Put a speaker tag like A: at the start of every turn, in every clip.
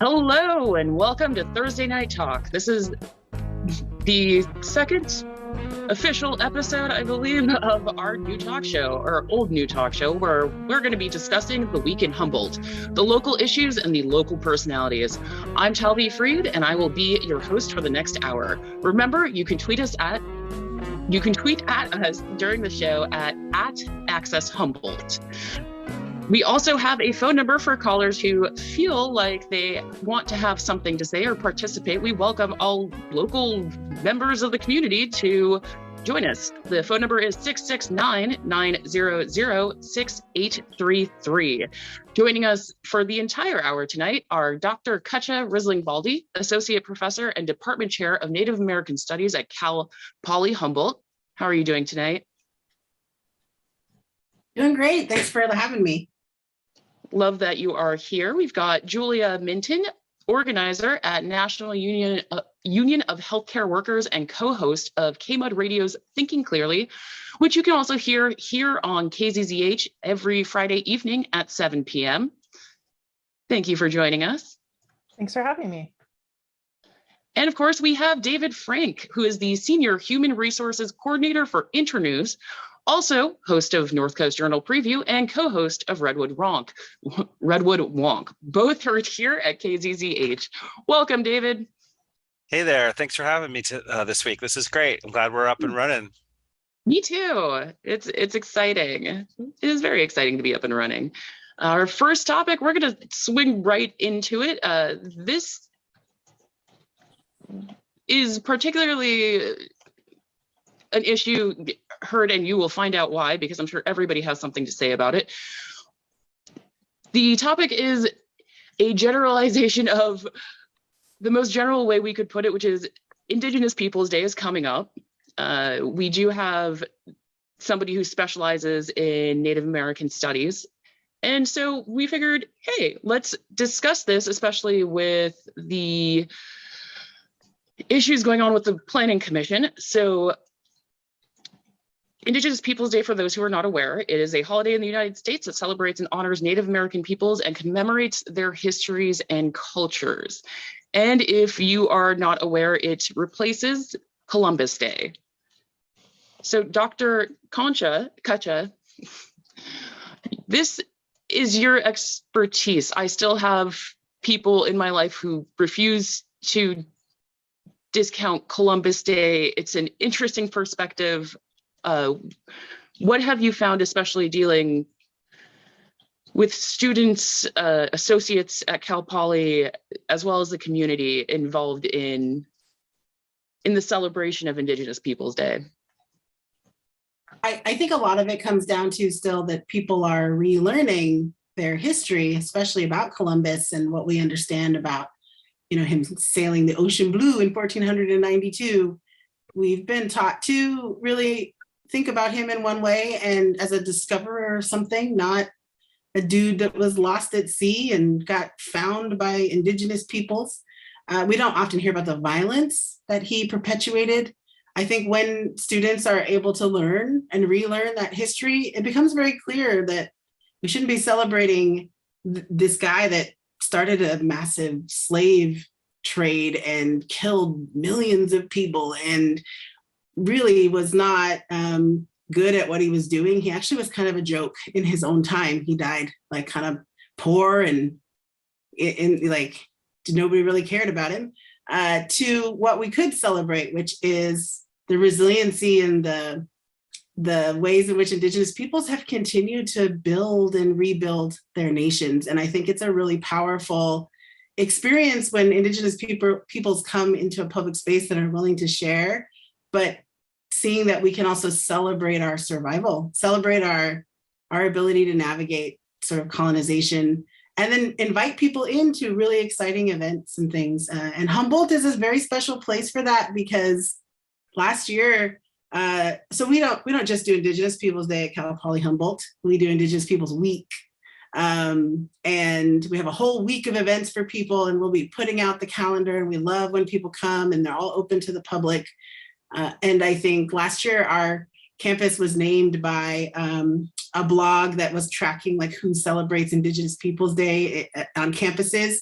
A: Hello and welcome to Thursday Night Talk. This is the second official episode, I believe, of our new talk show, or old new talk show, where we're going to be discussing the week in Humboldt, the local issues and the local personalities. I'm Talvi Fried, and I will be your host for the next hour. Remember, you can tweet at us during the show at Access Humboldt. We also have a phone number for callers who feel like they want to have something to say or participate. We welcome all local members of the community to join us. The phone number is 669-900-6833. Joining us for the entire hour tonight are Dr. Cutcha Risling Baldy, Associate Professor and Department Chair of Native American Studies at Cal Poly Humboldt. How are you doing tonight?
B: Doing great. Thanks for having me.
A: Love that you are here. We've got Julia Minton, organizer at National Union of Healthcare Workers and co-host of KMUD Radio's Thinking Clearly, which you can also hear here on KZZH every Friday evening at 7 p.m. Thank you for joining us.
C: Thanks for having me.
A: And of course, we have David Frank, who is the Senior Human Resources Coordinator for Internews, also host of North Coast Journal Preview and co-host of Redwood Wonk. Both are here at KZZH. Welcome, David.
D: Hey there. Thanks for having me this week. This is great. I'm glad we're up and running.
A: Me too. It's exciting. It is very exciting to be up and running. Our first topic, we're going to swing right into it. This is particularly an issue heard, and you will find out why, because I'm sure everybody has something to say about it. The topic is a generalization of the most general way we could put it, which is Indigenous Peoples Day is coming up. We do have somebody who specializes in Native American studies. And so we figured, hey, let's discuss this, especially with the issues going on with the Planning Commission. So Indigenous Peoples Day, for those who are not aware, it is a holiday in the United States that celebrates and honors Native American peoples and commemorates their histories and cultures. And if you are not aware, it replaces Columbus Day. So Dr. Cutcha, this is your expertise. I still have people in my life who refuse to discount Columbus Day. It's an interesting perspective. What have you found, especially dealing with students, associates at Cal Poly, as well as the community involved in the celebration of Indigenous Peoples Day?
B: I think a lot of it comes down to still that people are relearning their history, especially about Columbus and what we understand about, him sailing the ocean blue in 1492. We've been taught to really think about him in one way and as a discoverer of something, not a dude that was lost at sea and got found by Indigenous peoples. We don't often hear about the violence that he perpetuated. I think when students are able to learn and relearn that history, it becomes very clear that we shouldn't be celebrating this guy that started a massive slave trade and killed millions of people and really was not good at what he was doing. He actually was kind of a joke in his own time. He died like kind of poor and like nobody really cared about him, to what we could celebrate, which is the resiliency and the ways in which Indigenous peoples have continued to build and rebuild their nations. And I think it's a really powerful experience when Indigenous peoples come into a public space that are willing to share, but seeing that we can also celebrate our survival, celebrate our ability to navigate sort of colonization, and then invite people into really exciting events and things. And Humboldt is a very special place for that, because last year, so we don't just do Indigenous Peoples Day at Cal Poly Humboldt. We do Indigenous Peoples Week. And we have a whole week of events for people, and we'll be putting out the calendar, and we love when people come and they're all open to the public. And I think last year our campus was named by a blog that was tracking like who celebrates Indigenous Peoples Day on campuses.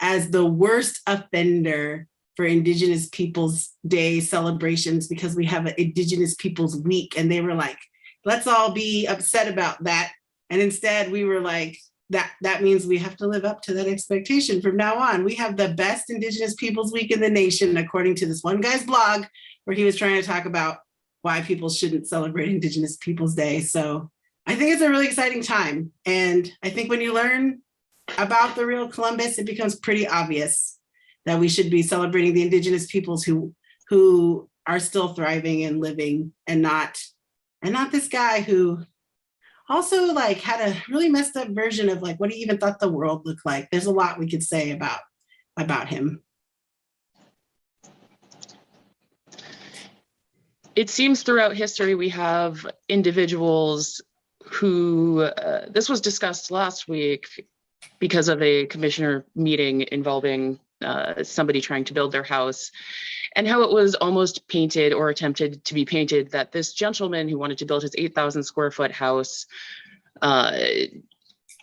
B: as the worst offender for Indigenous Peoples Day celebrations because we have an Indigenous Peoples Week. And they were like, let's all be upset about that. And instead we were like, that means we have to live up to that expectation from now on. We have the best Indigenous Peoples Week in the nation, according to this one guy's blog, where he was trying to talk about why people shouldn't celebrate Indigenous Peoples Day. So I think it's a really exciting time. And I think when you learn about the real Columbus, it becomes pretty obvious that we should be celebrating the Indigenous peoples who are still thriving and living, and not this guy who also like had a really messed up version of like what he even thought the world looked like. There's a lot we could say about him.
A: It seems throughout history we have individuals who, this was discussed last week because of a commissioner meeting involving somebody trying to build their house, and how it was almost painted or attempted to be painted that this gentleman who wanted to build his 8,000 square foot house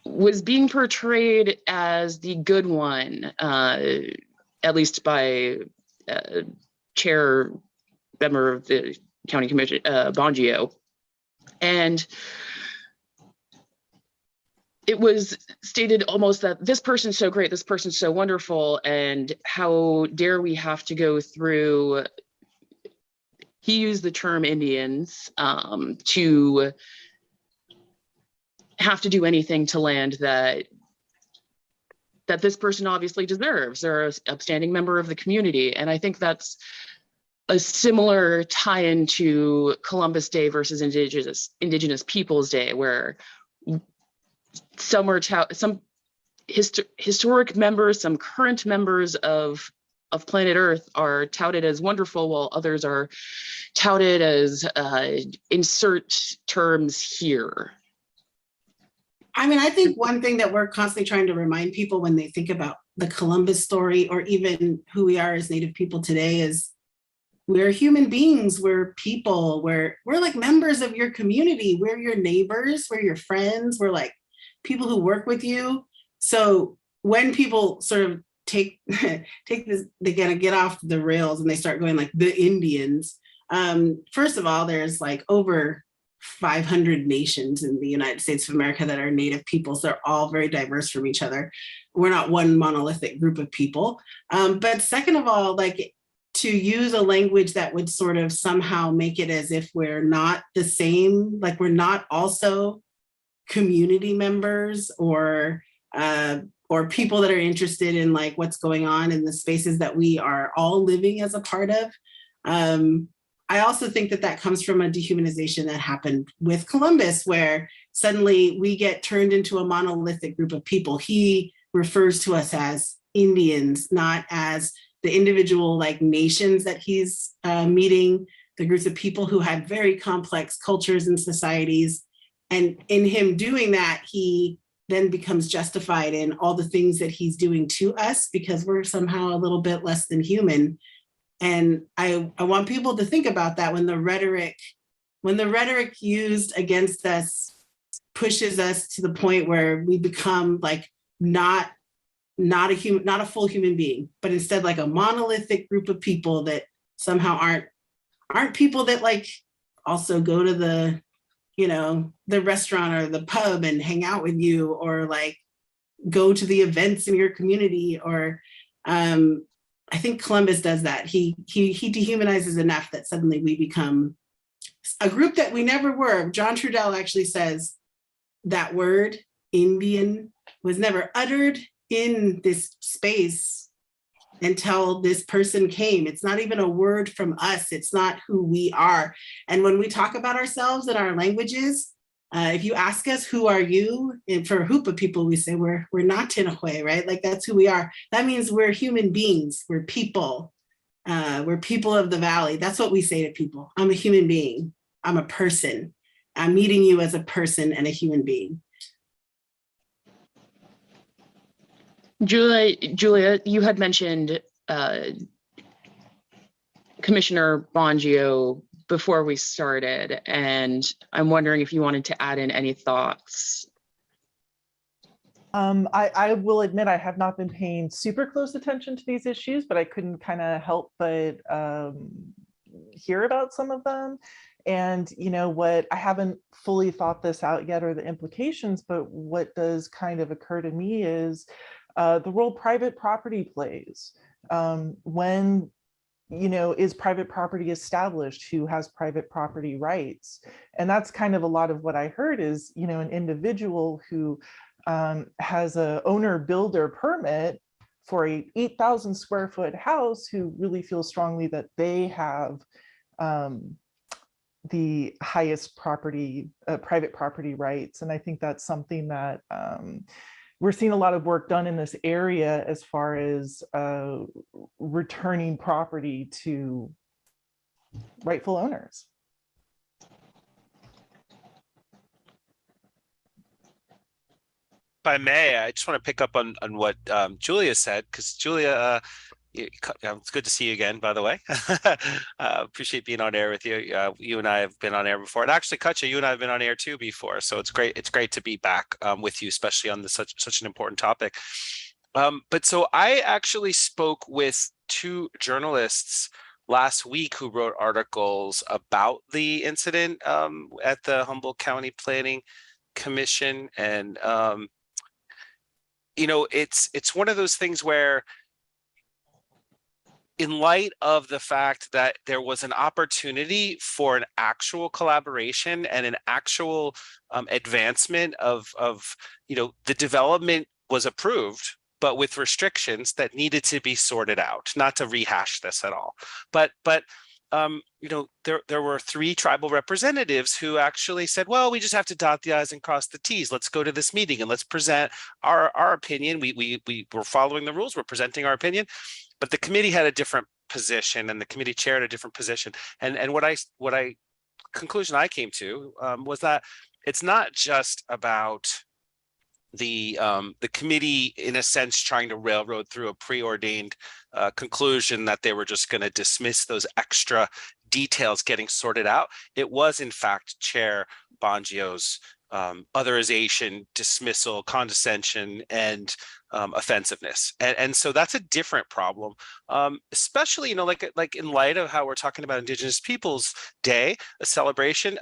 A: was being portrayed as the good one, at least by chair member of the county commission, Bongio. And it was stated almost that this person's so great, this person's so wonderful, and how dare we have to go through, he used the term Indians, to have to do anything to land that this person obviously deserves. They're an upstanding member of the community. And I think that's a similar tie-in to Columbus Day versus Indigenous Peoples Day, where some are some historic members, some current members of planet Earth are touted as wonderful, while others are touted as insert terms here.
B: I mean, I think one thing that we're constantly trying to remind people when they think about the Columbus story, or even who we are as Native people today, is we're human beings, we're people, we're like members of your community, we're your neighbors, we're your friends, we're like people who work with you. So when people sort of take this, they gotta get off the rails and they start going like the Indians. First of all, there's like over 500 nations in the United States of America that are Native peoples. They're all very diverse from each other. We're not one monolithic group of people. But second of all, like to use a language that would sort of somehow make it as if we're not the same, like we're not also community members or people that are interested in like what's going on in the spaces that we are all living as a part of. I also think that comes from a dehumanization that happened with Columbus, where suddenly we get turned into a monolithic group of people. He refers to us as Indians, not as the individual like nations that he's meeting, the groups of people who had very complex cultures and societies. And in him doing that, he then becomes justified in all the things that he's doing to us because we're somehow a little bit less than human. And I want people to think about that when the rhetoric used against us pushes us to the point where we become like not a full human being, but instead like a monolithic group of people that somehow aren't people that like also go to the, you know, the restaurant or the pub and hang out with you, or like go to the events in your community, or I think Columbus does that. He dehumanizes enough that suddenly we become a group that we never were. John Trudell actually says that word Indian was never uttered in this space until this person came. It's not even a word from us. It's not who we are. And when we talk about ourselves in our languages, if you ask us, who are you? And for Hoopa people, we say we're not Tinahwe, right? Like that's who we are. That means we're human beings. We're people. We're people of the valley. That's what we say to people. I'm a human being. I'm a person. I'm meeting you as a person and a human being.
A: Julia, you had mentioned Commissioner Bongio before we started, and I'm wondering if you wanted to add in any thoughts.
C: I will admit I have not been paying super close attention to these issues, but I couldn't kind of help but hear about some of them. And you know what, I haven't fully thought this out yet or the implications, but what does kind of occur to me is the role private property plays. When is private property established, who has private property rights? And that's kind of a lot of what I heard is, an individual who has a owner builder permit for a 8,000 square foot house who really feels strongly that they have the highest private property rights. And I think that's something that we're seeing a lot of work done in this area as far as returning property to rightful owners.
D: If I may, I just want to pick up on what Julia said, because Julia, it's good to see you again, by the way. Appreciate being on air with you. You and I have been on air before, and actually, Cutcha, you and I have been on air too before. So it's great. It's great to be back with you, especially on such an important topic. But so I actually spoke with two journalists last week who wrote articles about the incident at the Humboldt County Planning Commission, and it's one of those things where, in light of the fact that there was an opportunity for an actual collaboration and an actual advancement of the development was approved, but with restrictions that needed to be sorted out. Not to rehash this at all, but there were three tribal representatives who actually said, well, we just have to dot the I's and cross the T's. Let's go to this meeting and let's present our opinion. We were following the rules. We're presenting our opinion. But the committee had a different position, and the committee chair had a different position. And what I conclusion I came to was that it's not just about the committee, in a sense, trying to railroad through a preordained conclusion that they were just going to dismiss those extra details getting sorted out. It was, in fact, Chair Bongio's otherization, dismissal, condescension, and offensiveness, and so that's a different problem, especially like in light of how we're talking about Indigenous Peoples Day, a celebration.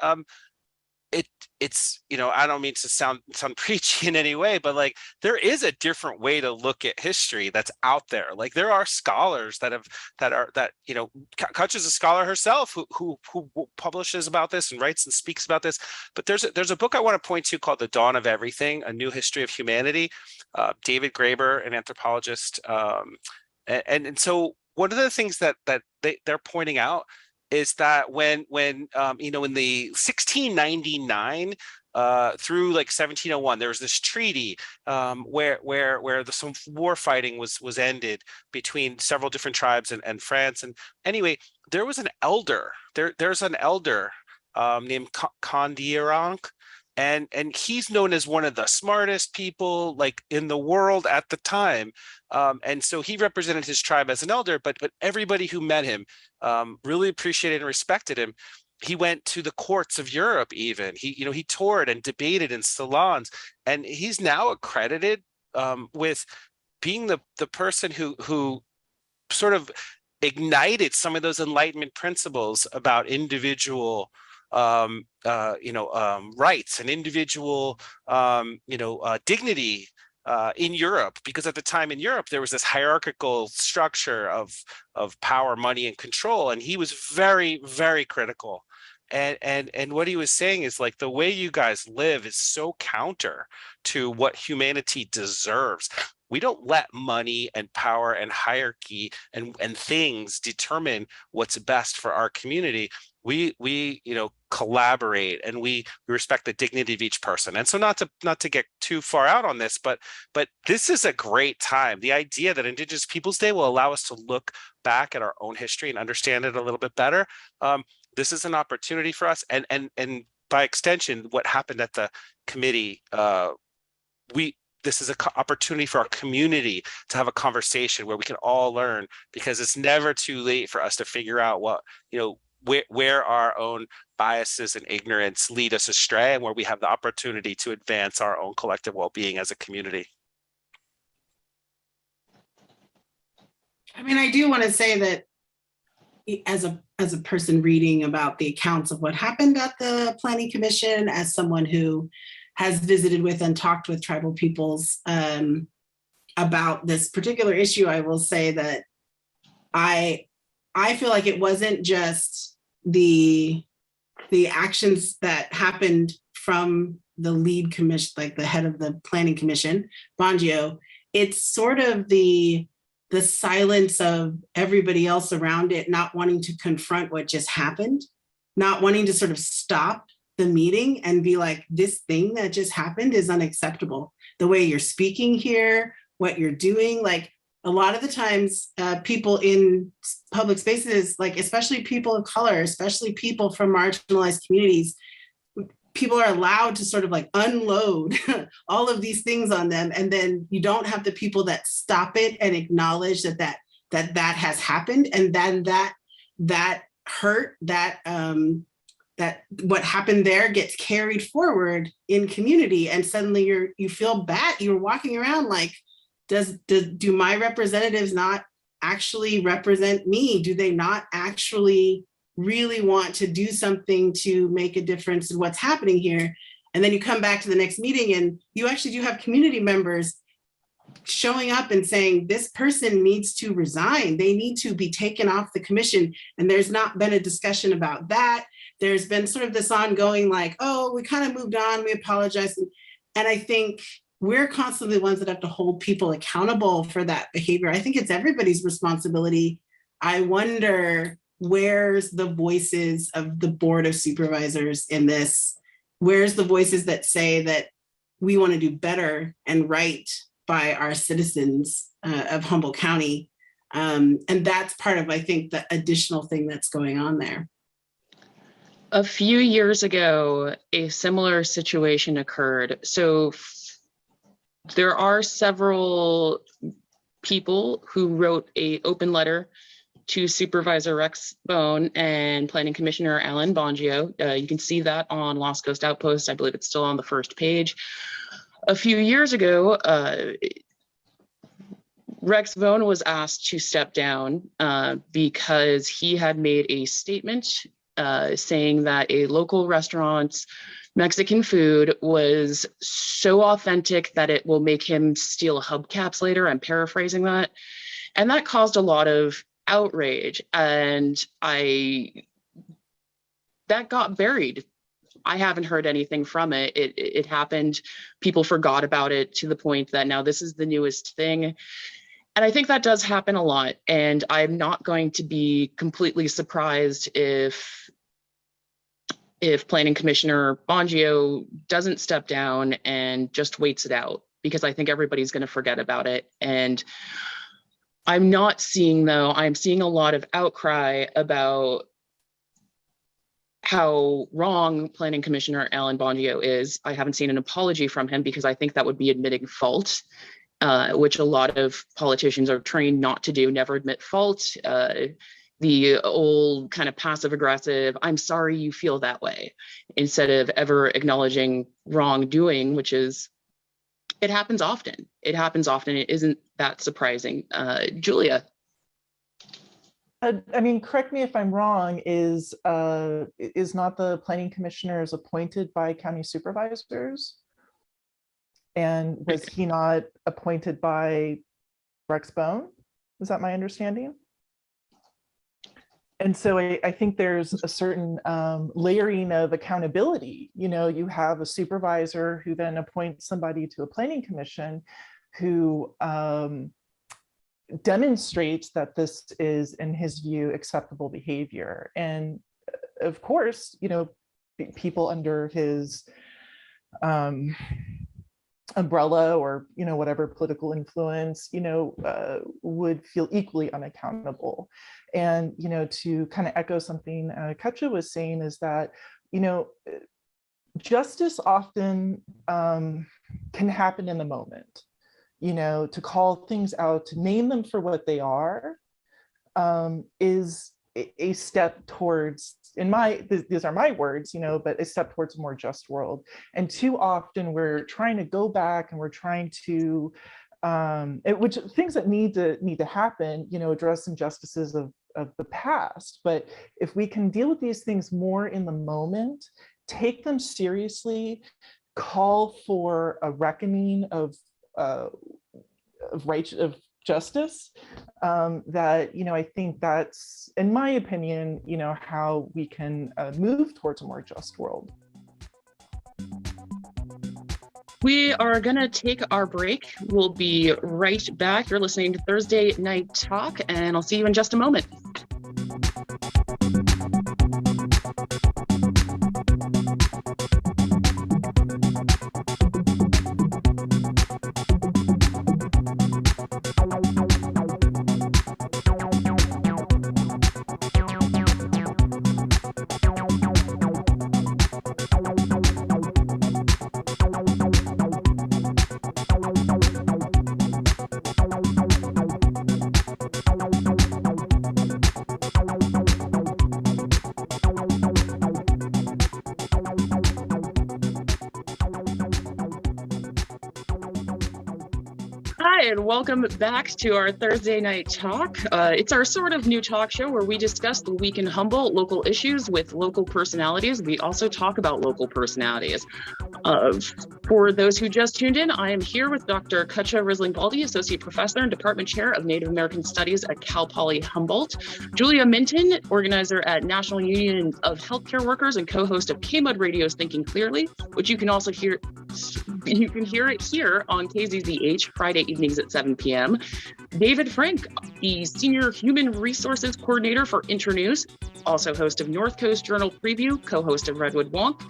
D: It's I don't mean to sound preachy in any way, but like there is a different way to look at history that's out there. Like there are scholars that Cutcha is a scholar herself who publishes about this and writes and speaks about this. But there's a book I want to point to called The Dawn of Everything: A New History of Humanity. David Graeber, an anthropologist, and so one of the things that they're pointing out is that when in the 1699 through like 1701, there was this treaty where some war fighting was ended between several different tribes and France. And anyway, there was an elder. There's an elder named Kondiaronk, and he's known as one of the smartest people like in the world at the time. And so he represented his tribe as an elder, but everybody who met him really appreciated and respected him. He went to the courts of Europe. Even he toured and debated in salons, and he's now accredited with being the person who sort of ignited some of those Enlightenment principles about individual rights and individual dignity in Europe, because at the time in Europe there was this hierarchical structure of power, money, and control, and he was very, very critical. And what he was saying is like the way you guys live is so counter to what humanity deserves. We don't let money and power and hierarchy and things determine what's best for our community. We collaborate, and we respect the dignity of each person. And so not to get too far out on this, but this is a great time. The idea that Indigenous Peoples Day will allow us to look back at our own history and understand it a little bit better. This is an opportunity for us, and by extension, what happened at the committee. This is an opportunity for our community to have a conversation where we can all learn, because it's never too late for us to figure out what where our own biases and ignorance lead us astray, and where we have the opportunity to advance our own collective well-being as a community.
B: I mean, I do want to say that as a person reading about the accounts of what happened at the Planning Commission, as someone who has visited with and talked with tribal peoples about this particular issue, I will say that I feel like it wasn't just the actions that happened from the lead commission, like the head of the Planning Commission, Bongio. It's sort of the silence of everybody else around it, not wanting to confront what just happened, not wanting to sort of stop the meeting and be like, this thing that just happened is unacceptable. The way you're speaking here, what you're doing, like a lot of the times people in public spaces, like especially people of color, especially people from marginalized communities, people are allowed to sort of like unload all of these things on them. And then you don't have the people that stop it and acknowledge that has happened. And then that hurt, that what happened there gets carried forward in community. And suddenly you feel bad. You're walking around like, do my representatives not actually represent me? Do they not actually really want to do something to make a difference in what's happening here? And then you come back to the next meeting and you actually do have community members showing up and saying, this person needs to resign. They need to be taken off the commission. And there's not been a discussion about that. There's been sort of this ongoing like, oh, we kind of moved on, we apologize. And I think we're constantly the ones that have to hold people accountable for that behavior. I think it's everybody's responsibility. I wonder, where's the voices of the Board of Supervisors in this? Where's the voices that say that we want to do better and right by our citizens of Humboldt County? And that's part of, I think, the additional thing that's going on there.
A: A few years ago, a similar situation occurred. So there are several people who wrote an open letter to Supervisor Rex Bone and Planning Commissioner Alan Bongio. You can see that on Lost Coast Outpost. I believe it's still on the first page. A few years ago, Rex Bone was asked to step down because he had made a statement saying that a local restaurant's Mexican food was so authentic that it will make him steal hubcaps later. I'm paraphrasing that. And that caused a lot of outrage, and that got buried. I haven't heard anything from it. It happened. People forgot about it to the point that now this is the newest thing. And I think that does happen a lot. And I'm not going to be completely surprised if Planning Commissioner Bongio doesn't step down and just waits it out, because I think everybody's going to forget about it. And I'm not seeing, though, I'm seeing a lot of outcry about how wrong Planning Commissioner Alan Bongio is. I haven't seen an apology from him because I think that would be admitting fault, which a lot of politicians are trained not to do, never admit fault. The old kind of passive aggressive, I'm sorry you feel that way, instead of ever acknowledging wrongdoing, which is, it happens often. It happens often. It isn't that surprising. Julia.
C: I mean, correct me if I'm wrong, is not the planning commissioners appointed by county supervisors? And was he not appointed by Rex Bone? Is that my understanding? And so I think there's a certain layering of accountability. You know, you have a supervisor who then appoints somebody to a planning commission who demonstrates that this is, in his view, acceptable behavior. And of course, you know, people under his umbrella or, you know, whatever political influence, you know, would feel equally unaccountable. And, you know, to kind of echo something Cutcha was saying is that, you know, justice often can happen in the moment. You know, to call things out, to name them for what they are, is a step towards, these are my words, you know, but a step towards a more just world. And too often we're trying to go back and we're trying to which things that need to happen, address injustices of the past. But if we can deal with these things more in the moment, take them seriously, call for a reckoning of justice, that I think that's, in my opinion, how we can move towards a more just world.
A: We are going to take our break. We'll be right back. You're listening to Thursday Night Talk, and I'll see you in just a moment. And welcome back to our Thursday Night Talk. It's our sort of new talk show where we discuss the week in Humboldt, local issues with local personalities. We also talk about local personalities. For those who just tuned in, I am here with Dr. Cutcha Risling Baldy, Associate Professor and Department Chair of Native American Studies at Cal Poly Humboldt. Julia Minton, organizer at National Union of Healthcare Workers and co-host of KMUD Radio's Thinking Clearly, which you can also hear. You can hear it here on KZZH Friday evenings at 7 p.m. David Frank, the Senior Human Resources Coordinator for Internews, also host of North Coast Journal Preview, co-host of Redwood Wonk.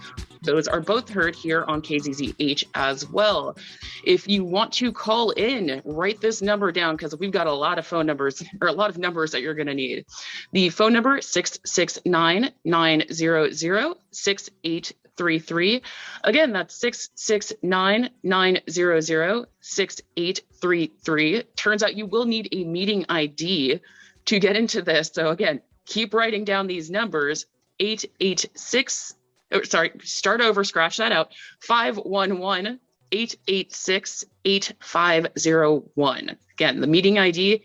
A: Those are both heard here on KZZH as well. If you want to call in, write this number down because we've got a lot of phone numbers, or a lot of numbers that you're going to need. The phone number, 669-900-6833. Again, that's 669-900-6833. Turns out you will need a meeting ID to get into this. So again, keep writing down these numbers. 886, start over, scratch that out. 511-886-8501. Again, the meeting ID,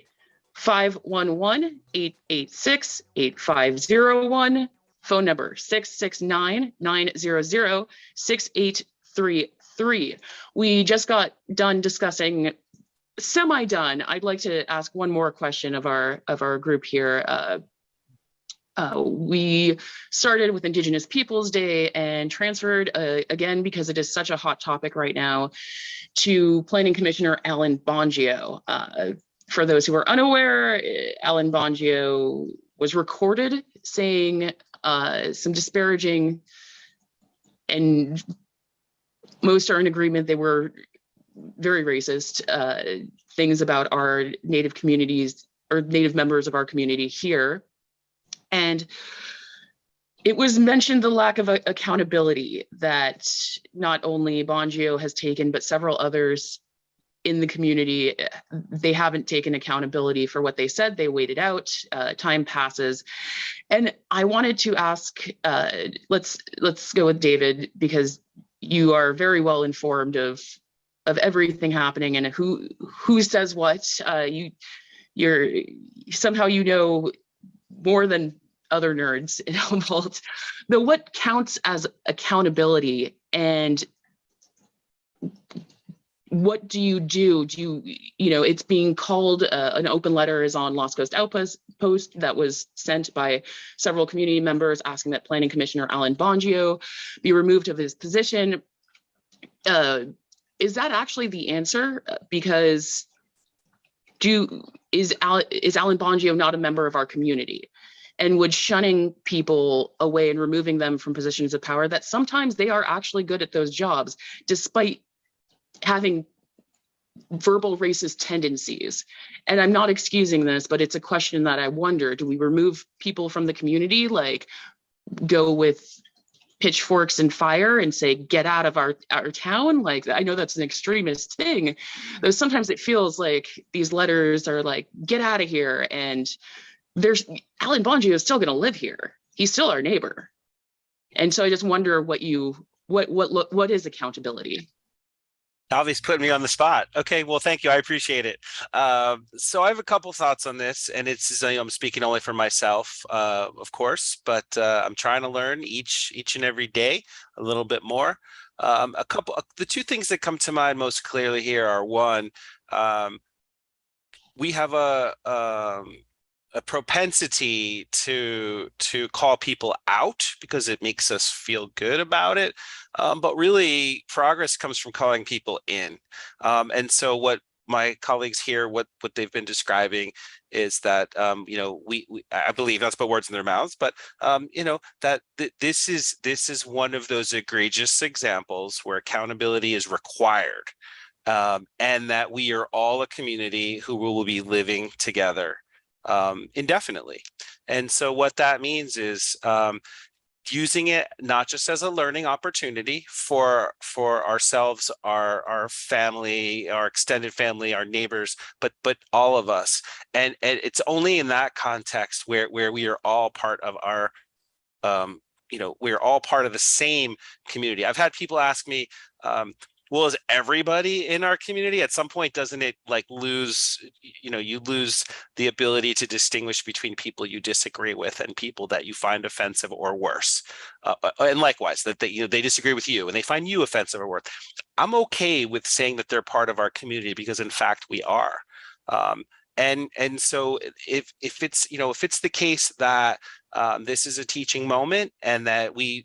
A: 511-886-8501. Phone number 669-900-6833. We just got done discussing, semi-done. I'd like to ask one more question of our group here. We started with Indigenous Peoples Day and transferred, again, because it is such a hot topic right now, to Planning Commissioner Alan Bongio. For those who are unaware, Alan Bongio was recorded saying some disparaging, and most are in agreement they were very racist things about our Native communities or Native members of our community here. And it was mentioned the lack of accountability that not only Bongio has taken, but several others in the community, they haven't taken accountability for what they said. They waited out, time passes. And I wanted to ask, let's go with David, because you are very well informed of everything happening and who says what. You're somehow, more than other nerds in Humboldt. Though what counts as accountability, and what do you do? It's being called, an open letter is on Lost Coast Outpost that was sent by several community members asking that Planning Commissioner Alan Bongio be removed of his position. Is that actually the answer? Because is Alan Bongio not a member of our community? And would shunning people away and removing them from positions of power, that sometimes they are actually good at those jobs, despite having verbal racist tendencies. And I'm not excusing this, but it's a question that I wonder, do we remove people from the community, like go with pitchforks and fire and say, get out of our town? Like, I know that's an extremist thing, though sometimes it feels like these letters are like, get out of here. And Alan Bongio is still going to live here. He's still our neighbor. And so I just wonder what is accountability?
D: Talvi's putting me on the spot. Okay, well, thank you. I appreciate it. So I have a couple thoughts on this, and it's I'm speaking only for myself, of course, but I'm trying to learn each and every day a little bit more. The two things that come to mind most clearly here are one, we have a propensity to call people out because it makes us feel good about it, but really progress comes from calling people in. And so what my colleagues here, what they've been describing is that we I believe, not to put words in their mouths, but that this is one of those egregious examples where accountability is required, and that we are all a community who will be living together indefinitely. And so what that means is using it not just as a learning opportunity for ourselves, our family, our extended family, our neighbors, but all of us. And it's only in that context where we are all part of our we're all part of the same community. I've had people ask me, well, is everybody in our community? At some point, doesn't it like lose, you lose the ability to distinguish between people you disagree with and people that you find offensive or worse. And likewise, that they disagree with you and they find you offensive or worse. I'm okay with saying that they're part of our community because in fact we are. And so if it's the case that this is a teaching moment and that we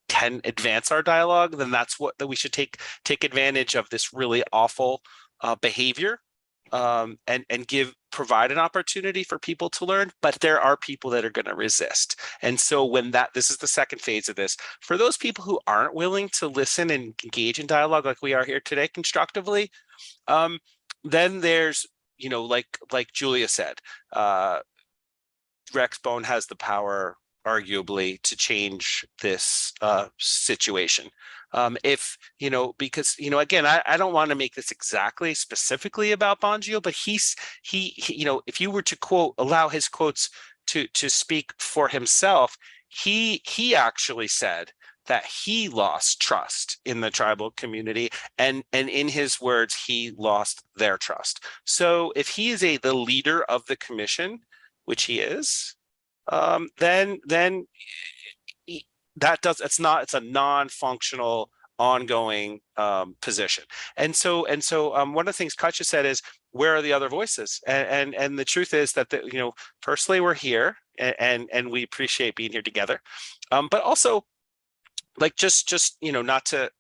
D: can advance our dialogue, then that's that we should take advantage of this really awful behavior, and provide an opportunity for people to learn. But there are people that are going to resist, and so this is the second phase of this. For those people who aren't willing to listen and engage in dialogue like we are here today constructively, then there's like Julia said, Rex Bone has the power, arguably, to change this situation. Because again, I don't want to make this exactly specifically about Bongio, but he if you were to allow his quotes to speak for himself, he actually said that he lost trust in the tribal community, and in his words, he lost their trust. So if he is the leader of the commission, which he is, then it's a non-functional ongoing position. And so one of the things Cutcha said is, where are the other voices? And the truth is that personally we're here and we appreciate being here together, but also like just not to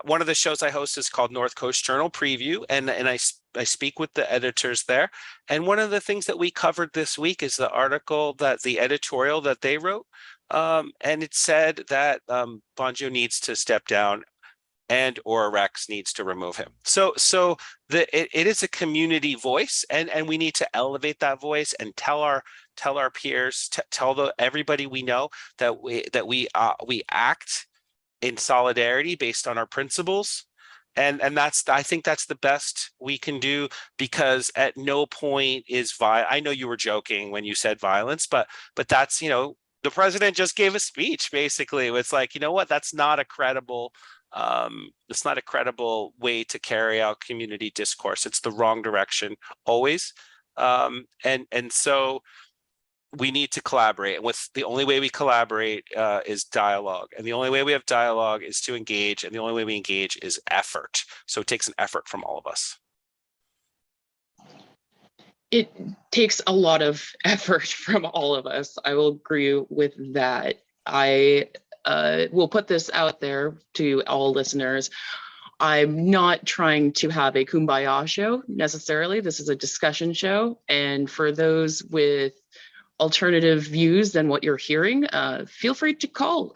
D: one of the shows I host is called North Coast Journal Preview, and I speak with the editors there. And one of the things that we covered this week is the editorial that they wrote, and it said that Bongio needs to step down and or Rex needs to remove him. So it is a community voice, and we need to elevate that voice and tell our peers, tell everybody we know that we act in solidarity based on our principles. And I think that's the best we can do, because at no point is I know you were joking when you said violence, but that's, the president just gave a speech. Basically, it's like, what, that's not a credible way to carry out community discourse. It's the wrong direction always. And so we need to collaborate, and the only way we collaborate is dialogue, and the only way we have dialogue is to engage, and the only way we engage is effort. So it takes an effort from all of us.
A: It takes a lot of effort from all of us. I will agree with that. I will put this out there to all listeners. I'm not trying to have a kumbaya show necessarily. This is a discussion show, and for those with alternative views than what you're hearing, feel free to call.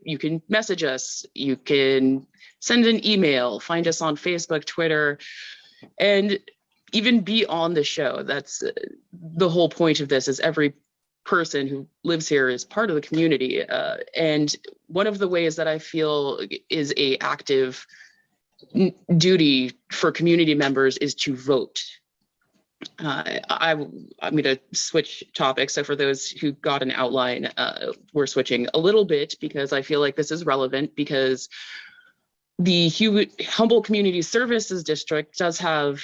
A: You can message us, you can send an email, find us on Facebook, Twitter, and even be on the show. That's the whole point of this, is every person who lives here is part of the community. And one of the ways that I feel is a active duty for community members is to vote. I'm going to switch topics. So for those who got an outline, we're switching a little bit because I feel like this is relevant, because the Humboldt Community Services District does have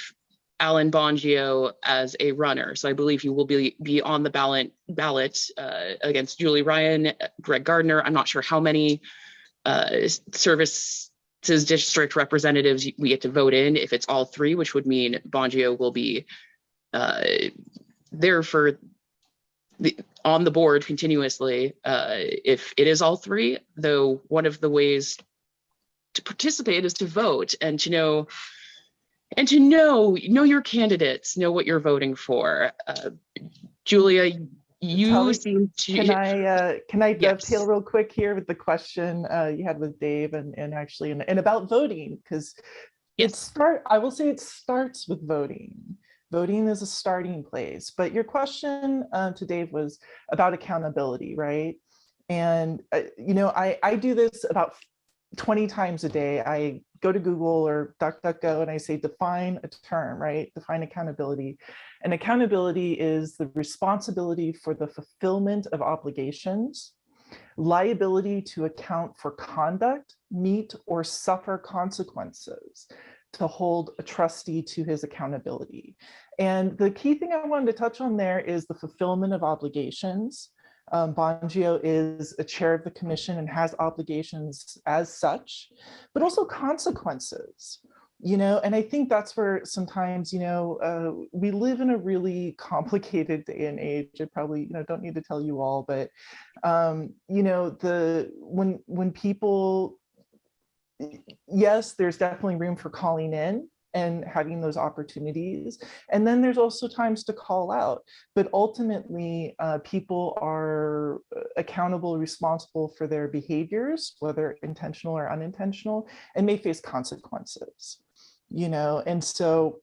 A: Alan Bongio as a runner. So I believe he will be on the ballot against Julie Ryan, Greg Gardner. I'm not sure how many services district representatives we get to vote in. If it's all three, which would mean Bongio will be there on the board continuously. If it is all three, though, one of the ways to participate is to vote and to know your candidates, know what you're voting for. Julia, you
C: Talvi,
A: seem to.
C: Can I
A: Yes.
C: dovetail real quick here with the question you had with Dave and actually and about voting, because
A: Yes.
C: I will say it starts with voting. Voting is a starting place, but your question to Dave was about accountability, right? And I do this about 20 times a day. I go to Google or DuckDuckGo and I say, define a term, right? Define accountability. And accountability is the responsibility for the fulfillment of obligations, liability to account for conduct, meet or suffer consequences, to hold a trustee to his accountability. And the key thing I wanted to touch on there is the fulfillment of obligations. Bongio is a chair of the commission and has obligations as such, but also consequences, and I think that's where sometimes, we live in a really complicated day and age. I probably, don't need to tell you all, but, when people, yes, there's definitely room for calling in and having those opportunities. And then there's also times to call out. But ultimately, people are accountable, responsible for their behaviors, whether intentional or unintentional, and may face consequences, And so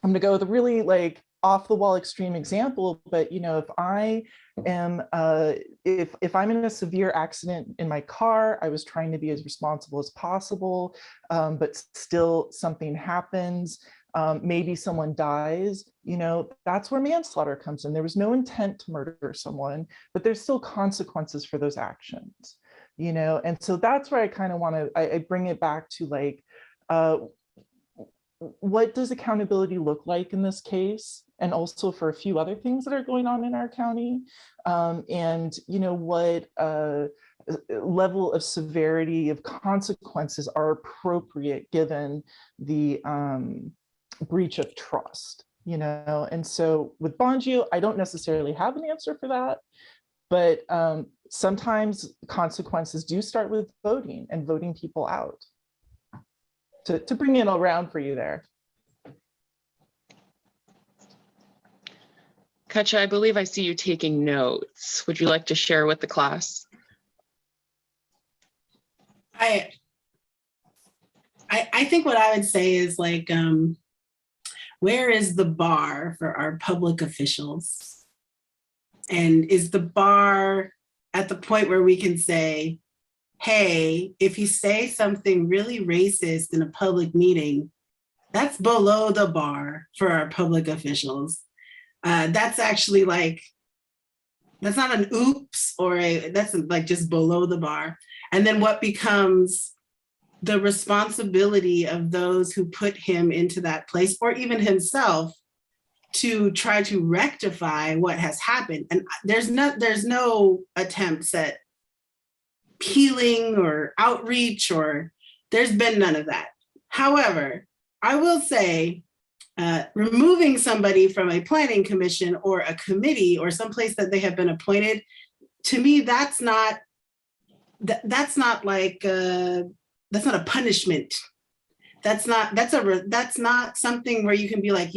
C: I'm gonna go with a really off the wall extreme example, but if I am if I'm in a severe accident in my car, I was trying to be as responsible as possible, but still something happens, maybe someone dies, that's where manslaughter comes in. There was no intent to murder someone, but there's still consequences for those actions, and so that's where I kind of want to I bring it back to what does accountability look like in this case, and also for a few other things that are going on in our county, and what level of severity of consequences are appropriate given the breach of trust, and so with Bongio, I don't necessarily have an answer for that, but sometimes consequences do start with voting and voting people out. To bring it around for you there.
A: Cutcha, I believe I see you taking notes. Would you like to share with the class?
B: I think what I would say is where is the bar for our public officials? And is the bar at the point where we can say, hey, if you say something really racist in a public meeting, that's below the bar for our public officials. That's actually that's not an oops that's just below the bar. And then what becomes the responsibility of those who put him into that place, or even himself, to try to rectify what has happened. And there's no attempts at healing or outreach, or there's been none of that. However, I will say removing somebody from a planning commission or a committee or someplace that they have been appointed, to me, that's not a punishment. That's not something where you can be like,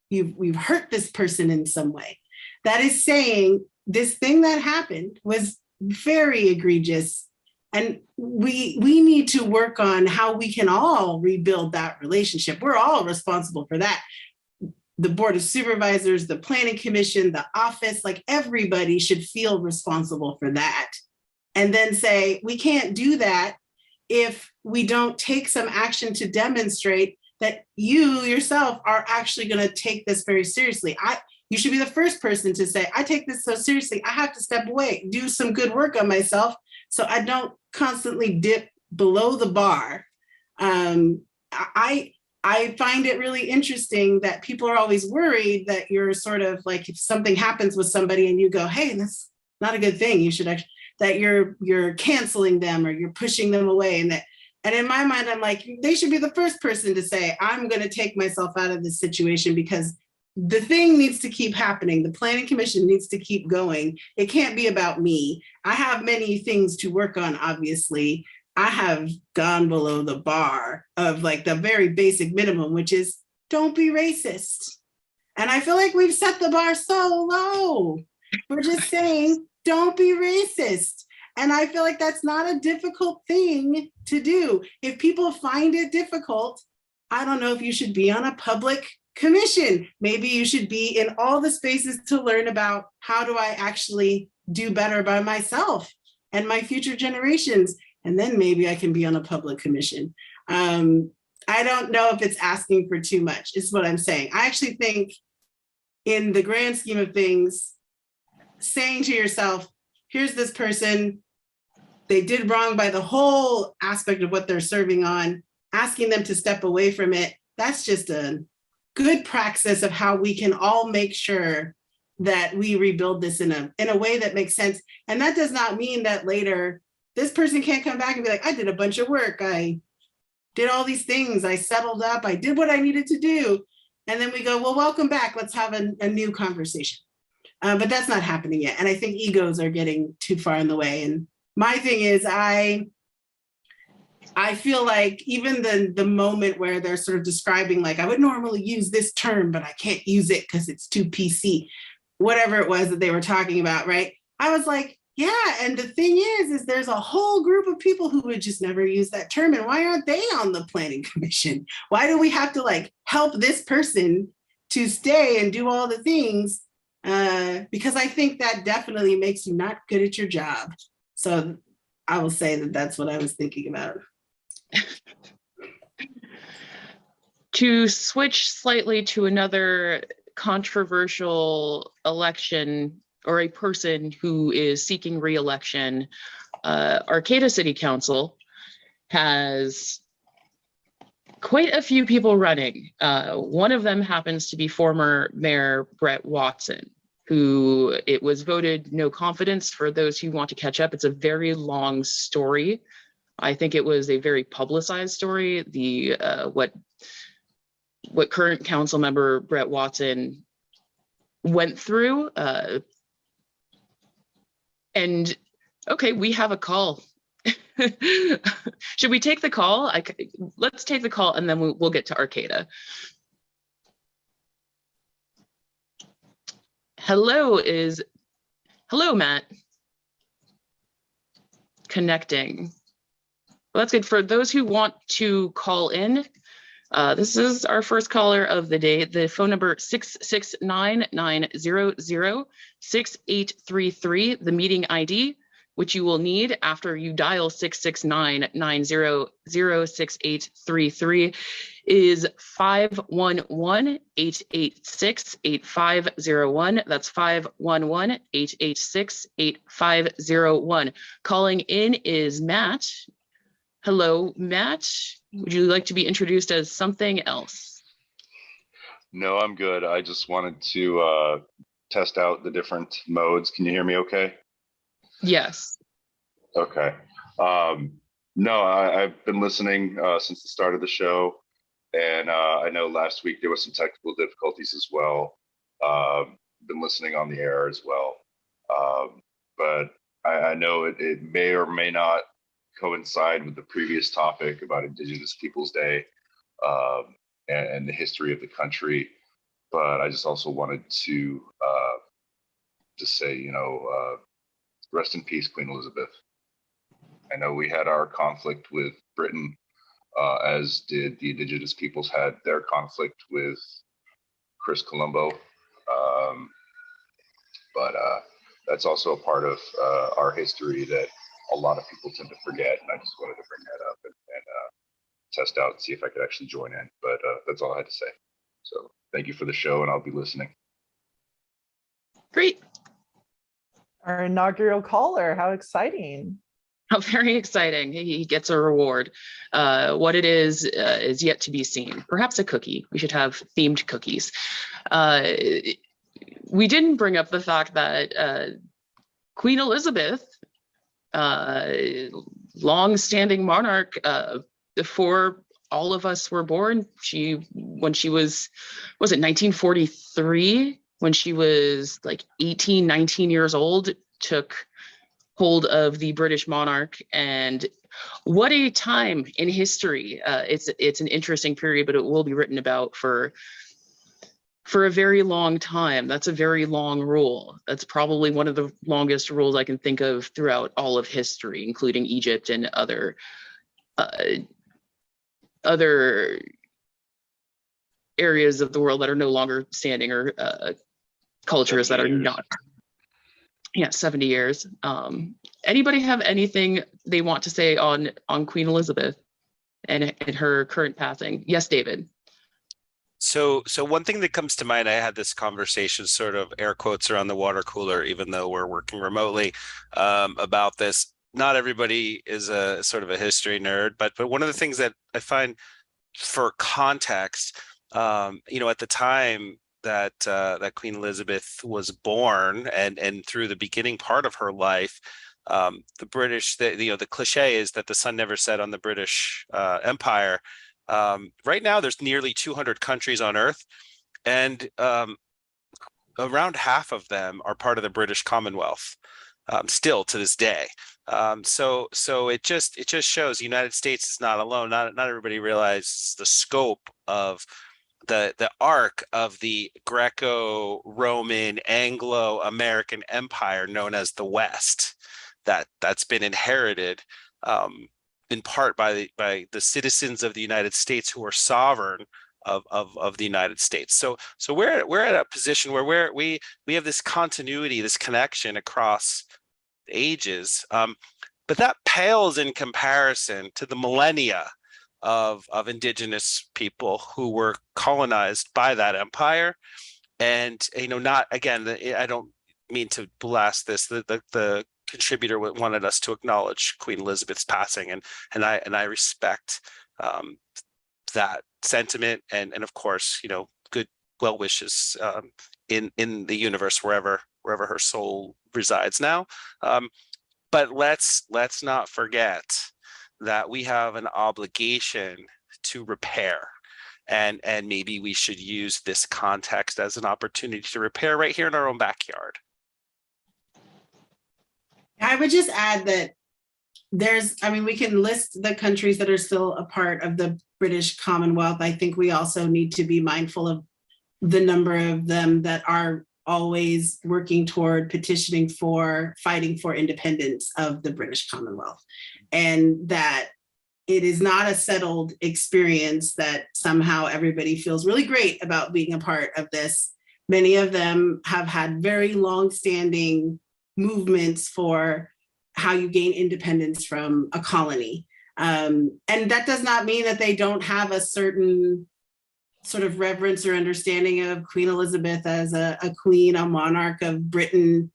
B: we've hurt this person in some way. That is saying this thing that happened was very egregious, and we need to work on how we can all rebuild that relationship. We're all responsible for that. The Board of Supervisors, the Planning Commission, the office, everybody should feel responsible for that. And then say, we can't do that if we don't take some action to demonstrate that you yourself are actually going to take this very seriously. You should be the first person to say, I take this so seriously, I have to step away, do some good work on myself so I don't constantly dip below the bar I find it really interesting that people are always worried that you're sort of like, if something happens with somebody and you go, hey, that's not a good thing, you should actually, that you're canceling them or you're pushing them away. And in my mind, I'm like, they should be the first person to say, I'm going to take myself out of this situation because the thing needs to keep happening. The Planning Commission needs to keep going. It can't be about me. I have many things to work on, obviously. I have gone below the bar of like the very basic minimum, which is don't be racist. And I feel like we've set the bar so low. We're just saying, don't be racist. And I feel like that's not a difficult thing to do. If people find it difficult, I don't know if you should be on a public commission. Maybe you should be in all the spaces to learn about how do I actually do better by myself and my future generations. And then maybe I can be on a public commission. I don't know if it's asking for too much, is what I'm saying. I actually think in the grand scheme of things, saying to yourself, here's this person, they did wrong by the whole aspect of what they're serving on, asking them to step away from it, that's just a good praxis of how we can all make sure that we rebuild this in a way that makes sense. And that does not mean that later, this person can't come back and be like, I did a bunch of work. I did all these things. I settled up. I did what I needed to do. And then we go, well, welcome back. Let's have a new conversation. But that's not happening yet. And I think egos are getting too far in the way. And my thing is, I feel like even the moment where they're sort of describing, like, I would normally use this term, but I can't use it because it's too PC, whatever it was that they were talking about, right? I was like, yeah, and the thing is there's a whole group of people who would just never use that term. And why aren't they on the Planning Commission? Why do we have to like help this person to stay and do all the things? Because I think that definitely makes you not good at your job. So I will say that that's what I was thinking about.
A: To switch slightly to another controversial election or a person who is seeking re-election, Arcata City Council has quite a few people running. One of them happens to be former Mayor Brett Watson, who it was voted no confidence. For those who want to catch up, it's a very long story. I think it was a very publicized story. The what current council member Brett Watson went through. And okay, we have a call. Should we take the call? Let's take the call and then we'll get to Arcata. Hello, Matt. Connecting. Well, that's good. For those who want to call in, this is our first caller of the day. The phone number 669-900-6833, the meeting ID, which you will need after you dial 669-900-6833, is 511-886-8501. That's 511-886-8501. Calling in is Matt. Hello, Matt. Would you like to be introduced as something else?
E: No, I'm good. I just wanted to test out the different modes. Can you hear me okay?
A: Yes.
E: Okay. No, I've been listening since the start of the show. And I know last week there was some technical difficulties as well. Been listening on the air as well. But I know it may or may not coincide with the previous topic about Indigenous Peoples Day and the history of the country. But I just also wanted to say, rest in peace, Queen Elizabeth. I know we had our conflict with Britain, as did the Indigenous peoples had their conflict with Chris Colombo. But that's also a part of our history that a lot of people tend to forget. And I just wanted to bring that up and test out and see if I could actually join in. But that's all I had to say. So thank you for the show, and I'll be listening.
A: Great.
C: Our inaugural caller, how exciting.
A: Very exciting. He gets a reward. What it is yet to be seen. Perhaps a cookie. We should have themed cookies. We didn't bring up the fact that Queen Elizabeth, long-standing monarch, before all of us were born, when she was it 1943? When she was like 18, 19 years old, took hold of the British monarch. And what a time in history. It's an interesting period, but it will be written about for a very long time. That's a very long rule. That's probably one of the longest rules I can think of throughout all of history, including Egypt and other areas of the world that are no longer standing, or cultures that are not. Yeah, 70 years. Anybody have anything they want to say on Queen Elizabeth and her current passing? Yes, David.
D: So one thing that comes to mind, I had this conversation, sort of air quotes, around the water cooler, even though we're working remotely, about this. Not everybody is a sort of a history nerd, but one of the things that I find, for context, at the time that Queen Elizabeth was born, and through the beginning part of her life, the British, the cliche is that the sun never set on the British Empire. Right now, there's nearly 200 countries on Earth, and around half of them are part of the British Commonwealth, still to this day. So it just shows the United States is not alone. Not everybody realizes the scope of the arc of the Greco-Roman Anglo-American Empire known as the West, that's been inherited in part by the citizens of the United States who are sovereign of the United States. So we're at a position where we have this continuity, this connection across ages, but that pales in comparison to the millennia of Indigenous people who were colonized by that empire. And not, again, I don't mean to blast this. The contributor wanted us to acknowledge Queen Elizabeth's passing, and I respect that sentiment, and of course, good well wishes in the universe wherever her soul resides now. But let's not forget that we have an obligation to repair, and maybe we should use this context as an opportunity to repair right here in our own backyard.
B: I would just add that we can list the countries that are still a part of the British Commonwealth. I think we also need to be mindful of the number of them that are always working toward fighting for independence of the British Commonwealth. And that it is not a settled experience that somehow everybody feels really great about being a part of this. Many of them have had very long-standing movements for how you gain independence from a colony. And that does not mean that they don't have a certain sort of reverence or understanding of Queen Elizabeth as a queen, a monarch of Britain.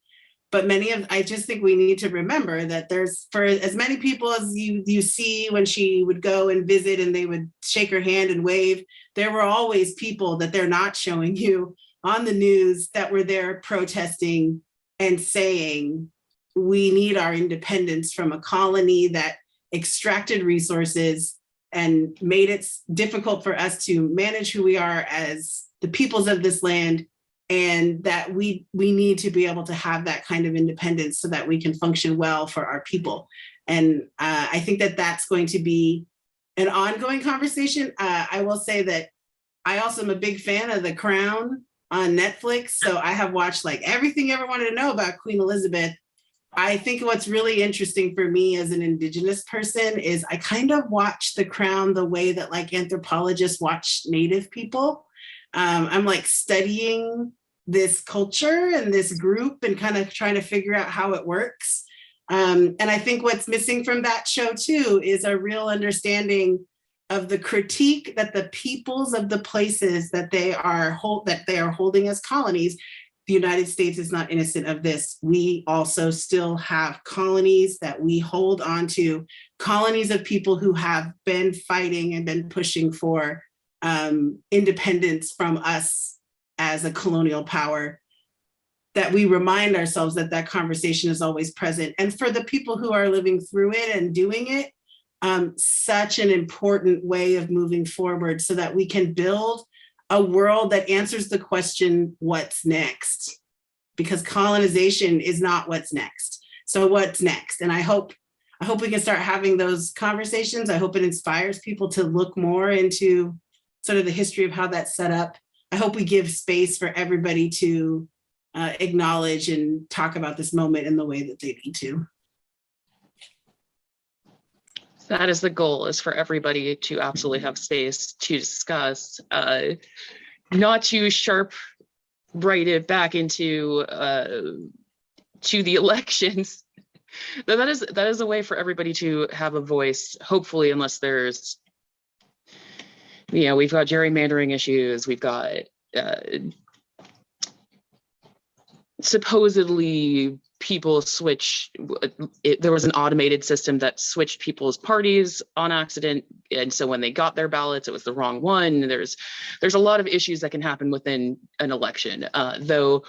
B: But I just think we need to remember that for as many people as you see when she would go and visit and they would shake her hand and wave, there were always people that they're not showing you on the news that were there protesting and saying, we need our independence from a colony that extracted resources and made it difficult for us to manage who we are as the peoples of this land, and that we need to be able to have that kind of independence so that we can function well for our people. And I think that that's going to be an ongoing conversation. I will say that I also am a big fan of The Crown on Netflix. So I have watched everything you ever wanted to know about Queen Elizabeth. I think what's really interesting for me as an Indigenous person is I kind of watch The Crown the way that anthropologists watch Native people. I'm studying this culture and this group and kind of trying to figure out how it works. And I think what's missing from that show too is a real understanding of the critique that the peoples of the places that they are holding as colonies the United States is not innocent of this. We also still have colonies that we hold on to, colonies of people who have been fighting and been pushing for independence from us as a colonial power, that we remind ourselves that that conversation is always present. And for the people who are living through it and doing it, such an important way of moving forward so that we can build a world that answers the question, what's next? Because colonization is not what's next. So what's next? And I hope we can start having those conversations. I hope it inspires people to look more into sort of the history of how that's set up. I hope we give space for everybody to acknowledge and talk about this moment in the way that they need to.
A: That is the goal, is for everybody to absolutely have space to discuss, not to sharp right it back into to the elections. That is a way for everybody to have a voice, hopefully, unless there's, we've got gerrymandering issues, we've got supposedly people switch, there was an automated system that switched people's parties on accident, and so when they got their ballots it was the wrong one. There's a lot of issues that can happen within an election, though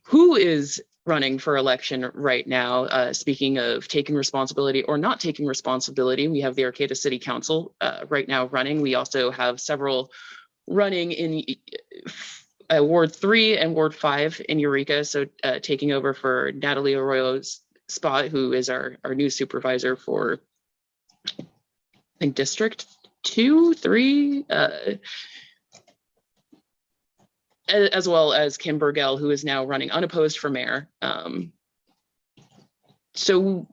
A: who is running for election right now, speaking of taking responsibility or not taking responsibility, we have the Arcata City Council right now running. We also have several running in Ward 3 and Ward 5 in Eureka, so taking over for Natalie Arroyo's spot, who is our new supervisor for, I think, District 2, 3, as well as Kim Burgell, who is now running unopposed for mayor. So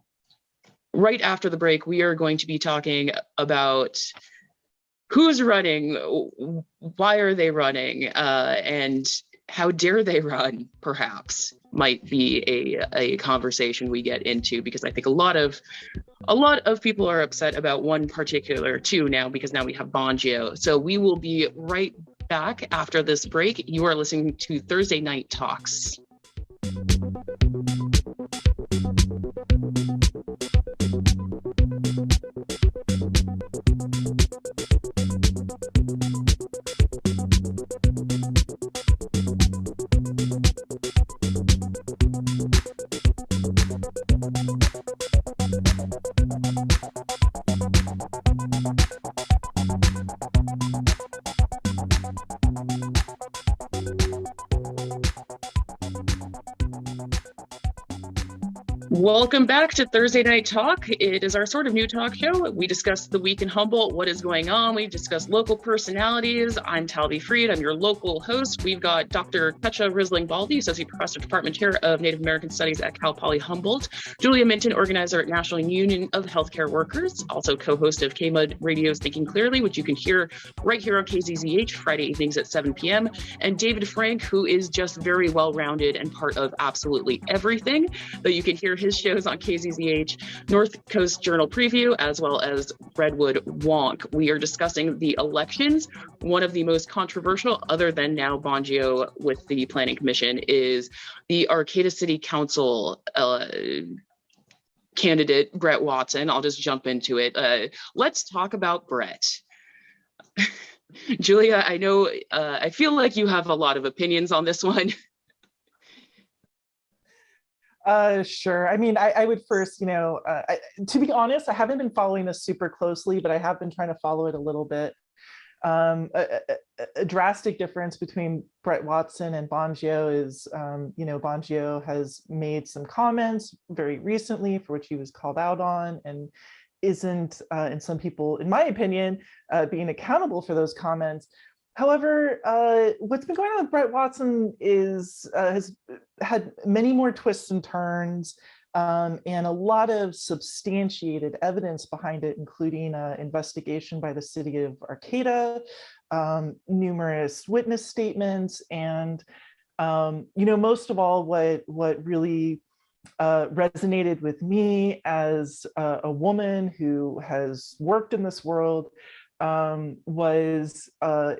A: right after the break, we are going to be talking about who's running, why are they running, and how dare they run, perhaps, might be a conversation we get into, because I think a lot of people are upset about one particular two now, because now we have Bongio. So we will be right back after this break. You are listening to Thursday Night Talks. Welcome back to Thursday Night Talk. It is our sort of new talk show. We discuss the week in Humboldt, what is going on. We discuss local personalities. I'm Talvi Fried. I'm your local host. We've got Dr. Cutcha, Risling, Baldy, Associate Professor, Department Chair of Native American Studies at Cal Poly Humboldt. Julia Minton, Organizer at National Union of Healthcare Workers, also co-host of KMUD Radio's Thinking Clearly, which you can hear right here on KZZH Friday evenings at 7 p.m. And David Frank, who is just very well-rounded and part of absolutely everything, that you can hear his shows on KZZH, North Coast Journal Preview, as well as Redwood Wonk. We are discussing the elections. One of the most controversial, other than now Bongio with the Planning Commission, is the Arcata City Council candidate, Brett Watson. I'll just jump into it. Let's talk about Brett. Julia, I know, I feel like you have a lot of opinions on this one.
C: Sure. I mean, I would first, to be honest, I haven't been following this super closely, but I have been trying to follow it a little bit. A drastic difference between Brett Watson and Bongio is, Bongio has made some comments very recently for which he was called out on, and isn't, and some people, in my opinion, being accountable for those comments. However, what's been going on with Brett Watson is has had many more twists and turns, and a lot of substantiated evidence behind it, including an investigation by the city of Arcata, numerous witness statements, and most of all, what really resonated with me as a woman who has worked in this world was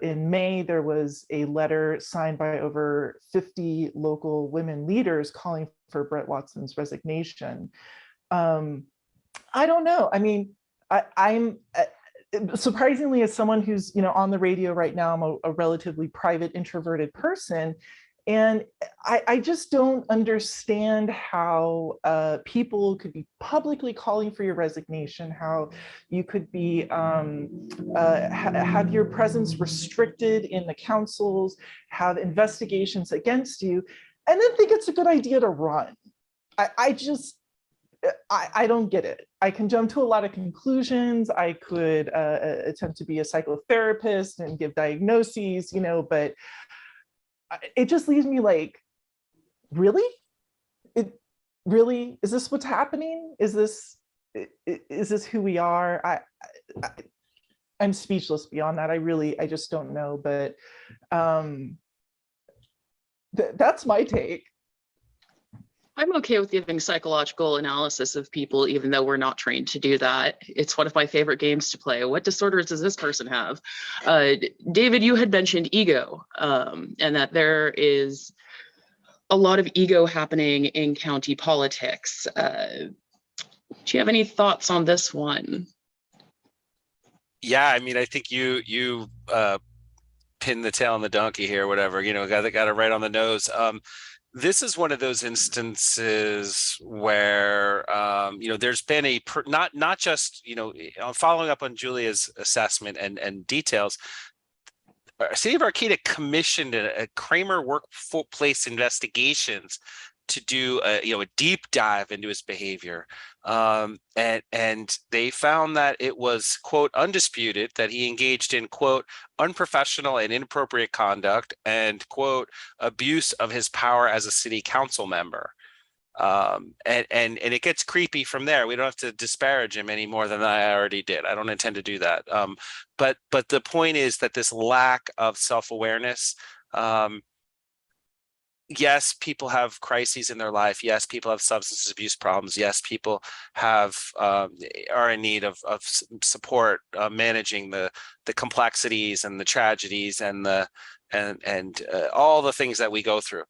C: in May, there was a letter signed by over 50 local women leaders calling for Brett Watson's resignation. I don't know. I mean, I'm surprisingly, as someone who's on the radio right now, I'm a relatively private, introverted person. And I just don't understand how people could be publicly calling for your resignation, how you could be have your presence restricted in the councils, have investigations against you, and then think it's a good idea to run. I don't get it. I can jump to a lot of conclusions. I could attempt to be a psychotherapist and give diagnoses, but it just leaves me like, really? Really? Is this what's happening? Is this who we are? I'm speechless beyond that. I just don't know. But that's my take.
A: I'm okay with giving psychological analysis of people, even though we're not trained to do that. It's one of my favorite games to play. What disorders does this person have? David, you had mentioned ego, and that there is a lot of ego happening in county politics. Do you have any thoughts on this one?
D: Yeah, I mean, I think you pinned the tail on the donkey here, whatever, got it right on the nose. This is one of those instances where there's been not just following up on Julia's assessment and details. City of Arcata commissioned a Kramer Workplace Investigations to do a deep dive into his behavior, and they found that it was, quote, undisputed that he engaged in, quote, unprofessional and inappropriate conduct and, quote, abuse of his power as a city council member. And it gets creepy from there. We don't have to disparage him any more than I already did. I don't intend to do that. But the point is that this lack of self-awareness, yes, people have crises in their life. Yes, people have substance abuse problems. Yes, people are in need of support managing the complexities and the tragedies and all the things that we go through.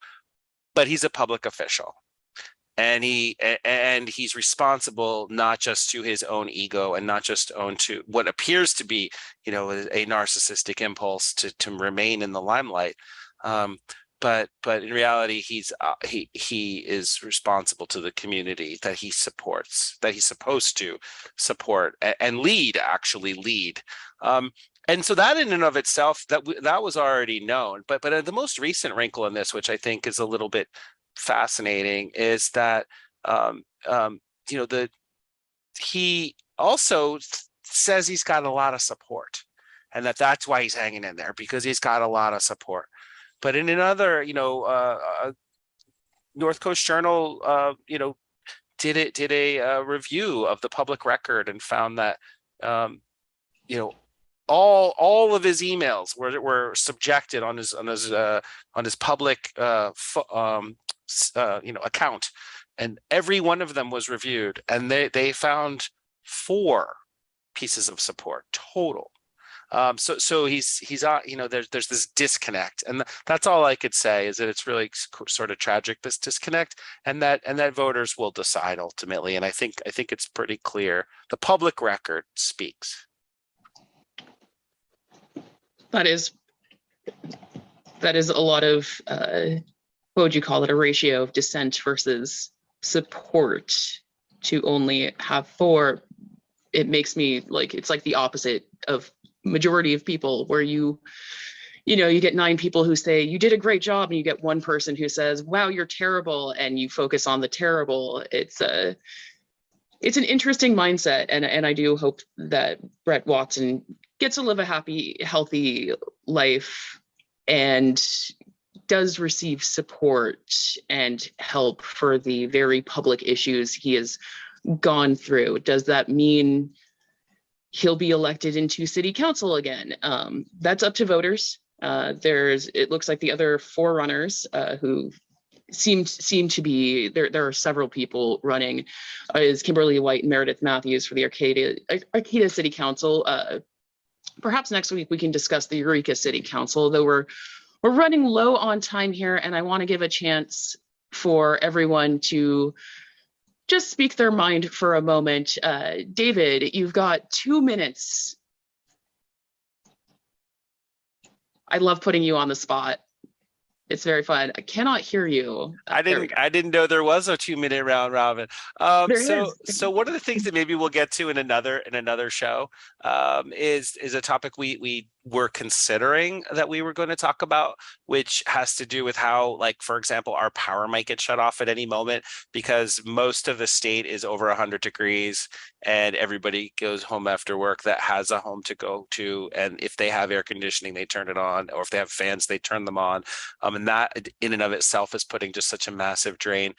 D: But he's a public official, and he's responsible not just to his own ego and not just to what appears to be a narcissistic impulse to remain in the limelight. But in reality, he is responsible to the community that he supports, that he's supposed to support and lead. And so that in and of itself, that was already known. But the most recent wrinkle in this, which I think is a little bit fascinating, is that he also says he's got a lot of support, and that's why he's hanging in there, because he's got a lot of support. But in another, North Coast Journal, did a review of the public record and found that, all of his emails were subjected on his public account, and every one of them was reviewed, and they found 4 pieces of support total. So he's there's this disconnect, and that's all I could say, is that it's really sort of tragic, this disconnect, and that voters will decide ultimately. And I think it's pretty clear. The public record speaks.
A: That is a lot of what would you call it, a ratio of dissent versus support to only have 4. It makes me like, it's like the opposite of majority of people, where you get 9 people who say you did a great job, and you get 1 person who says, wow, you're terrible, and you focus on the terrible. It's an interesting mindset, and I do hope that Brett Watson gets to live a happy, healthy life and does receive support and help for the very public issues he has gone through. Does that mean he'll be elected into city council again? That's up to voters. It looks like the other 4 runners who seem to be there are several people running, is Kimberly White and Meredith Matthews for the Arcata City Council. perhaps next week we can discuss the Eureka City Council, though we're running low on time here, and I want to give a chance for everyone to just speak their mind for a moment. David, you've got 2 minutes. I love putting you on the spot. It's very fun. I cannot hear you.
D: I didn't know there was a 2-minute round robin. So one of the things that maybe we'll get to in another show is a topic we were considering that we were going to talk about, which has to do with how, like, for example, our power might get shut off at any moment because most of the state is over 100 degrees and everybody goes home after work that has a home to go to. And if they have air conditioning, they turn it on, or if they have fans, they turn them on. And that in and of itself is putting just such a massive drain.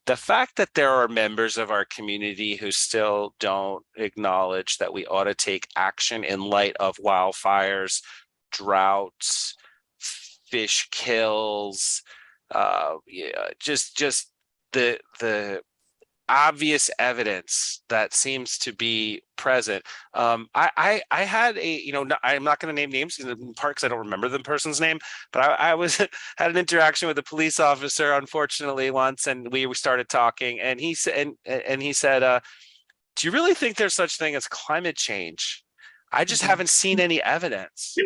D: The fact that there are members of our community who still don't acknowledge that we ought to take action in light of wildfires, droughts, fish kills, just the obvious evidence that seems to be present. I had I'm not going to name names in part because I don't remember the person's name, but I had an interaction with a police officer, unfortunately, once, and we started talking, and he said, do you really think there's such thing as climate change? I just haven't seen any evidence.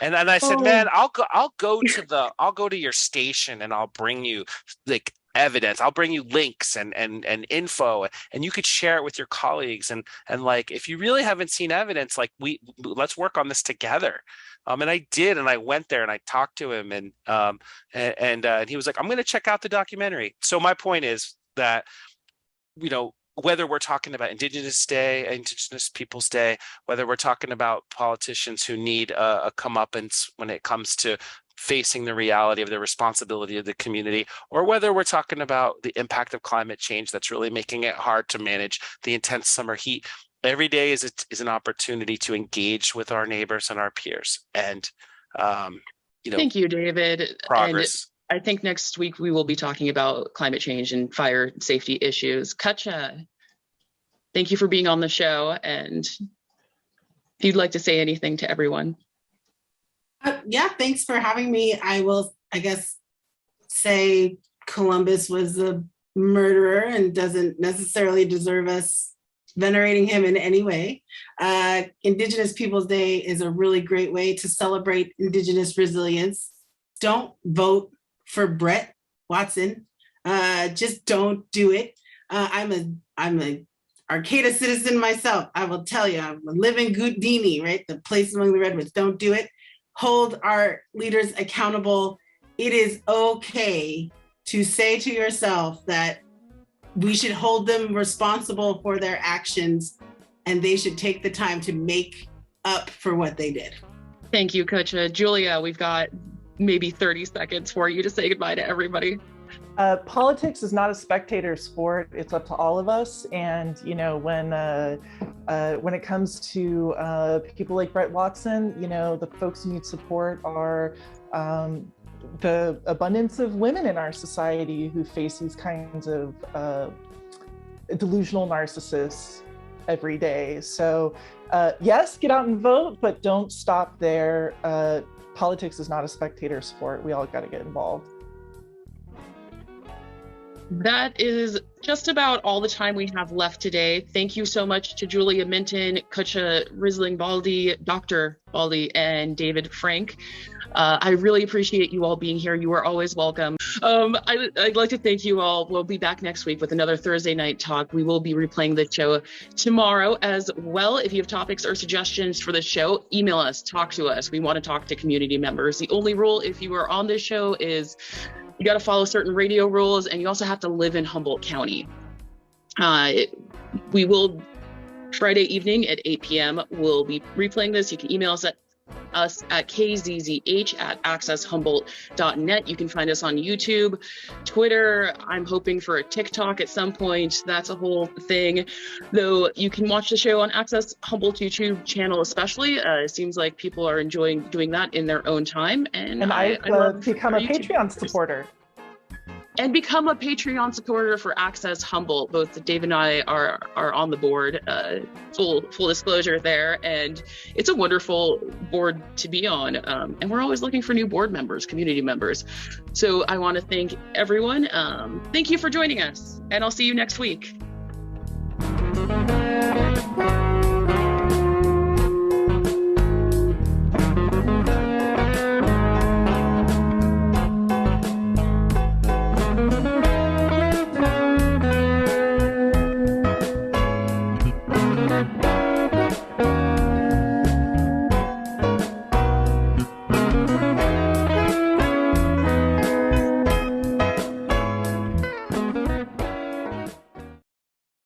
D: And then I said, man, I'll go to your station and I'll bring you like evidence. I'll bring you links and info, and you could share it with your colleagues. And like, if you really haven't seen evidence, like let's work on this together. And I did, and I went there and I talked to him, and he was like, I'm going to check out the documentary. So my point is that, whether we're talking about Indigenous Peoples Day, whether we're talking about politicians who need a comeuppance when it comes to facing the reality of the responsibility of the community, or whether we're talking about the impact of climate change that's really making it hard to manage the intense summer heat, every day is an opportunity to engage with our neighbors and our peers. And,
A: thank you, David.
D: Progress.
A: And I think next week we will be talking about climate change and fire safety issues. Cutcha, thank you for being on the show. And if you'd like to say anything to everyone.
B: Yeah, thanks for having me. I will, I guess, say Columbus was a murderer and doesn't necessarily deserve us venerating him in any way. Indigenous Peoples Day is a really great way to celebrate Indigenous resilience. Don't vote for Brett Watson. Just don't do it. I'm a Arcata citizen myself. I will tell you, I'm a living Goudini, right? The place among the redwoods. Don't do it. Hold our leaders accountable. It is okay to say to yourself that we should hold them responsible for their actions, and they should take the time to make up for what they did.
A: Thank you, Cutcha. Julia, we've got maybe 30 seconds for you to say goodbye to everybody.
C: Politics is not a spectator sport. It's up to all of us. And, when it comes to people like Brett Watson, the folks who need support are the abundance of women in our society who face these kinds of delusional narcissists every day. So yes, get out and vote, but don't stop there. Politics is not a spectator sport. We all got to get involved.
A: That is just about all the time we have left today. Thank you so much to Julia Minton, Cutcha, Risling, Baldy, Dr. Baldy, and David Frank. I really appreciate you all being here. You are always welcome. I'd like to thank you all. We'll be back next week with another Thursday night talk. We will be replaying the show tomorrow as well. If you have topics or suggestions for the show, email us, talk to us. We want to talk to community members. The only rule if you are on this show is you got to follow certain radio rules, and you also have to live in Humboldt County. We will, Friday evening at 8 p.m., we'll be replaying this. You can email us at kzzh@accesshumboldt.net. You can find us on YouTube, Twitter. I'm hoping for a TikTok at some point. That's a whole thing. Though you can watch the show on Access Humboldt YouTube channel especially. It seems like people are enjoying doing that in their own time. And
C: I've become a Patreon supporter.
A: And become a Patreon supporter for Access Humboldt. Both Dave and I are on the board. Full disclosure there, and it's a wonderful board to be on. And we're always looking for new board members, community members. So I want to thank everyone. Thank you for joining us, and I'll see you next week.